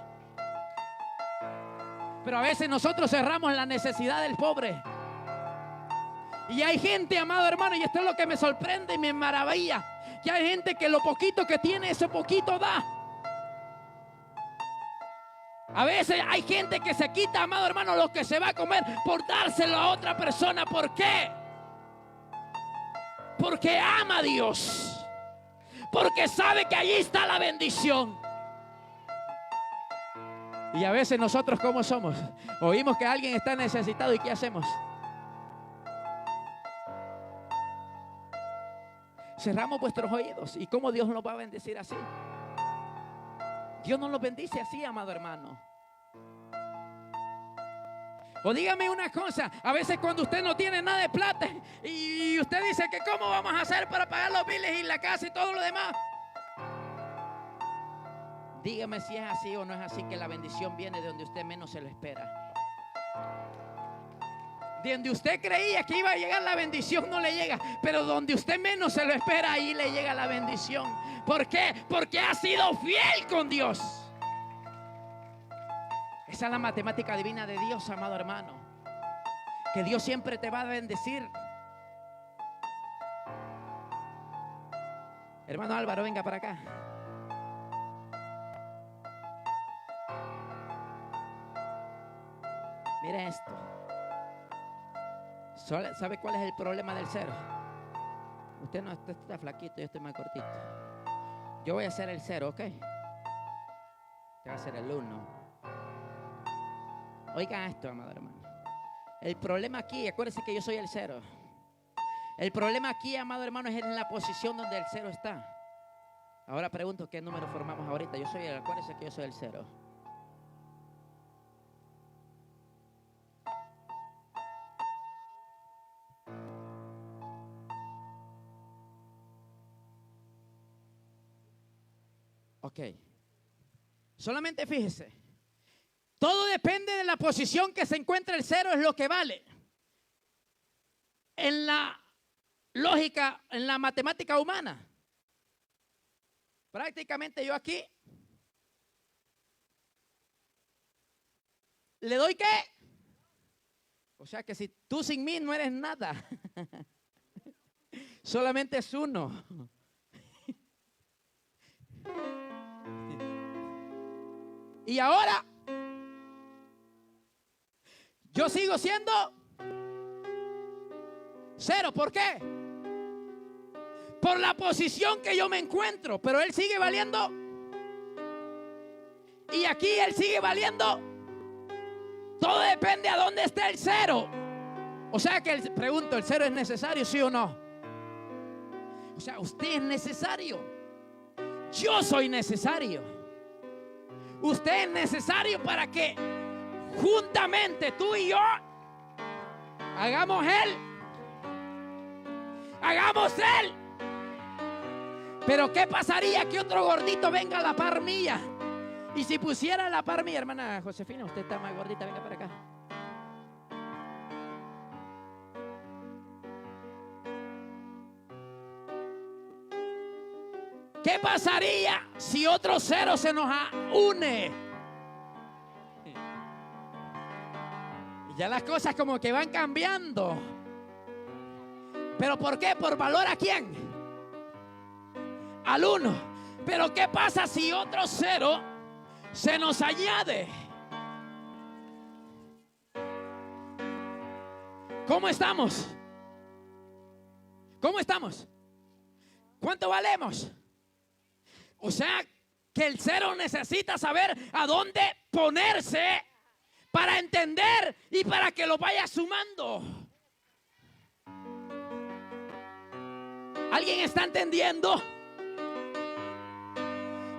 Pero a veces nosotros cerramos la necesidad del pobre. Y hay gente, amado hermano, y esto es lo que me sorprende y me maravilla, que hay gente que lo poquito que tiene, ese poquito da. A veces hay gente que se quita, amado hermano, lo que se va a comer por dárselo a otra persona. ¿Por qué? Porque ama a Dios. Porque sabe que allí está la bendición. Y a veces nosotros, ¿cómo somos? Oímos que alguien está necesitado y ¿qué hacemos? Cerramos vuestros oídos. ¿Y cómo Dios nos va a bendecir así? Dios no los bendice así, amado hermano. O dígame una cosa, a veces cuando usted no tiene nada de plata y usted dice que cómo vamos a hacer para pagar los biles y la casa y todo lo demás. Dígame si es así o no es así, que la bendición viene de donde usted menos se lo espera. De donde usted creía que iba a llegar la bendición, no le llega. Pero donde usted menos se lo espera, ahí le llega la bendición. ¿Por qué? Porque ha sido fiel con Dios. Esa es la matemática divina de Dios, amado hermano. Que Dios siempre te va a bendecir. Hermano Álvaro, venga para acá. Mire esto. ¿Sabe cuál es el problema del cero? Usted no está flaquito, yo estoy más cortito. Yo voy a hacer el cero, ¿ok? Usted va a hacer el 1. Oiga esto, amado hermano. El problema aquí, acuérdense que yo soy el cero. El problema aquí, amado hermano, es en la posición donde el cero está. Ahora pregunto, ¿qué número formamos ahorita? Acuérdense que yo soy el cero. Ok. Solamente fíjese. Todo depende de la posición que se encuentra el cero, es lo que vale. En la lógica, en la matemática humana. Prácticamente yo aquí ¿Le doy qué? O sea que si tú sin mí no eres nada. Solamente es uno. Y ahora yo sigo siendo cero. ¿Por qué? Por la posición que yo me encuentro. Pero él sigue valiendo. Y aquí él sigue valiendo. Todo depende a dónde esté el cero. O sea que pregunto, ¿el cero es necesario, sí o no? O sea, usted es necesario. Yo soy necesario. Usted es necesario para que juntamente tú y yo hagamos él. Hagamos él. Pero ¿qué pasaría que otro gordito venga a la par mía? Y si pusiera a la par mía, hermana Josefina, usted está más gordita, venga para acá. ¿Qué pasaría si otro cero se nos une? Y ya las cosas como que van cambiando. ¿Pero por qué? ¿Por valor a quién? Al uno. Pero ¿qué pasa si otro cero se nos añade? ¿Cómo estamos? ¿Cómo estamos? ¿Cuánto valemos? O sea que el cero necesita saber a dónde ponerse para entender y para que lo vaya sumando. ¿Alguien está entendiendo?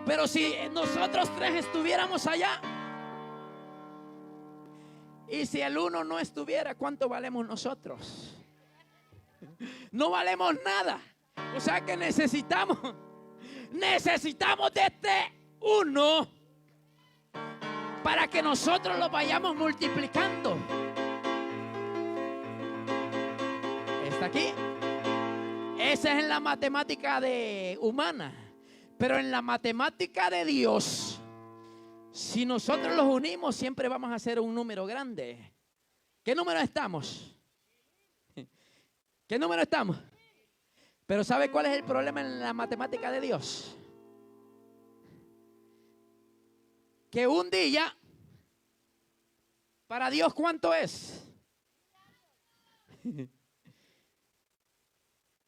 Pero si nosotros tres estuviéramos allá y si el uno no estuviera, ¿cuánto valemos nosotros? No valemos nada. O sea que necesitamos de este uno para que nosotros lo vayamos multiplicando. ¿Está aquí? Esa es en la matemática humana. Pero en la matemática de Dios, si nosotros los unimos, siempre vamos a hacer un número grande. ¿Qué número estamos? ¿Qué número estamos? Pero ¿sabe cuál es el problema en la matemática de Dios? Que un día, para Dios, ¿cuánto es?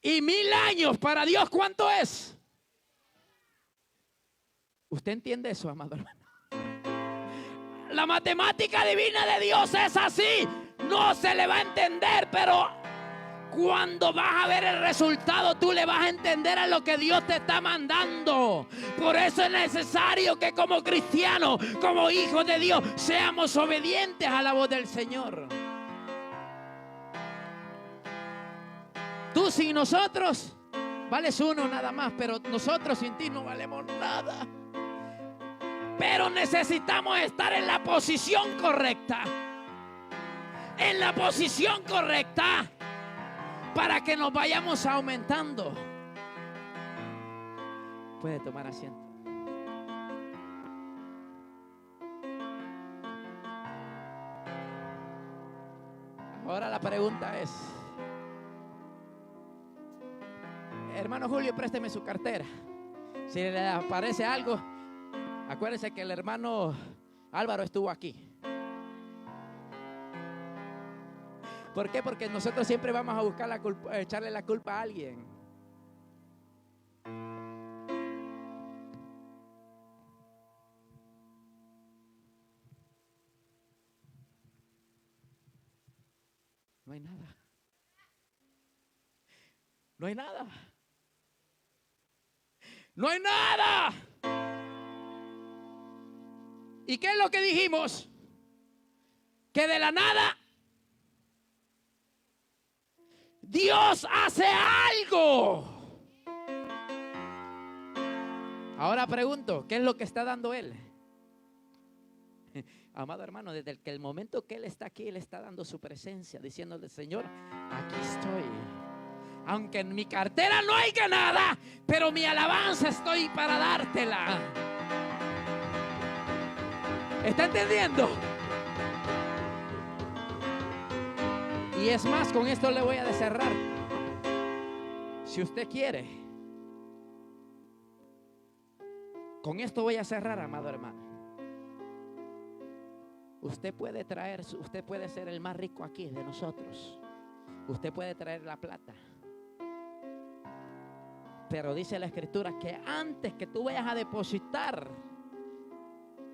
Y 1000 años, para Dios, ¿cuánto es? ¿Usted entiende eso, amado hermano? La matemática divina de Dios es así. No se le va a entender, pero cuando vas a ver el resultado, tú le vas a entender a lo que Dios te está mandando. Por eso es necesario que como cristianos, como hijos de Dios, seamos obedientes a la voz del Señor. Tú sin nosotros vales uno nada más, pero nosotros sin ti no valemos nada. Pero necesitamos estar en la posición correcta. En la posición correcta para que nos vayamos aumentando. Puede tomar asiento. Ahora la pregunta es: hermano Julio, présteme su cartera. Si le aparece algo, acuérdese que el hermano Álvaro estuvo aquí. ¿Por qué? Porque nosotros siempre vamos a buscar la culpa, echarle la culpa a alguien. No hay nada. No hay nada. No hay nada. ¿Y qué es lo que dijimos? Que de la nada Dios hace algo. Ahora pregunto, ¿qué es lo que está dando Él? Amado hermano, desde el momento que Él está aquí, Él está dando su presencia, diciéndole: Señor, aquí estoy. Aunque en mi cartera no haya nada, pero mi alabanza estoy para dártela. ¿Está entendiendo? Y es más, con esto le voy a cerrar. Si usted quiere, con esto voy a cerrar, amado hermano. Usted puede ser el más rico aquí de nosotros. Usted puede traer la plata. Pero dice la Escritura que antes que tú vayas a depositar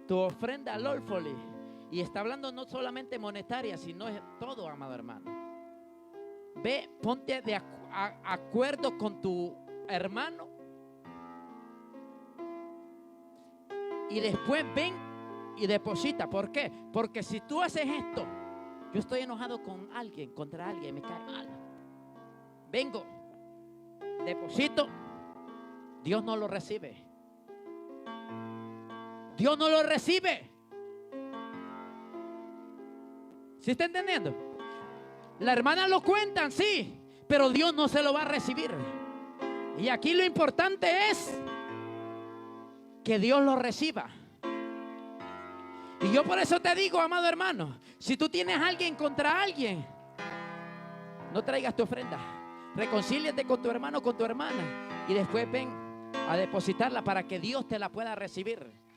tu ofrenda al Olfoli, y está hablando no solamente monetaria, sino es todo, amado hermano. Ve, ponte de acuerdo con tu hermano. Y después ven y deposita. ¿Por qué? Porque si tú haces esto, yo estoy enojado con alguien, contra alguien, me cae mal. Vengo, deposito, Dios no lo recibe. Dios no lo recibe. ¿Sí está entendiendo? La hermana lo cuentan, sí, pero Dios no se lo va a recibir. Y aquí lo importante es que Dios lo reciba. Y yo por eso te digo, amado hermano, si tú tienes a alguien contra alguien, no traigas tu ofrenda. Reconcíliate con tu hermano, con tu hermana, y después ven a depositarla para que Dios te la pueda recibir.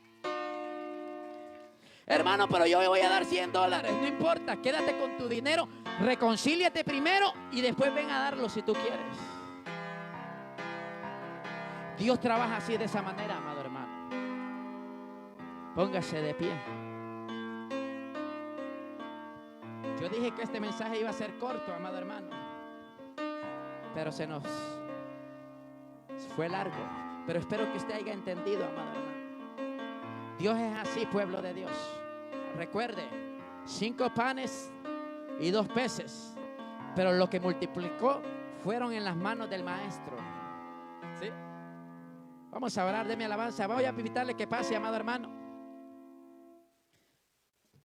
Hermano, pero yo voy a dar $100. No importa, quédate con tu dinero, reconcíliate primero y después ven a darlo si tú quieres. Dios trabaja así, de esa manera, amado hermano. Póngase de pie. Yo dije que este mensaje iba a ser corto, amado hermano, pero se nos fue largo. Pero espero que usted haya entendido, amado hermano. Dios es así, pueblo de Dios. Recuerde, 5 panes y 2 peces, pero lo que multiplicó fueron en las manos del maestro. ¿Sí? Vamos a orar, deme alabanza. Voy a invitarle que pase, amado hermano.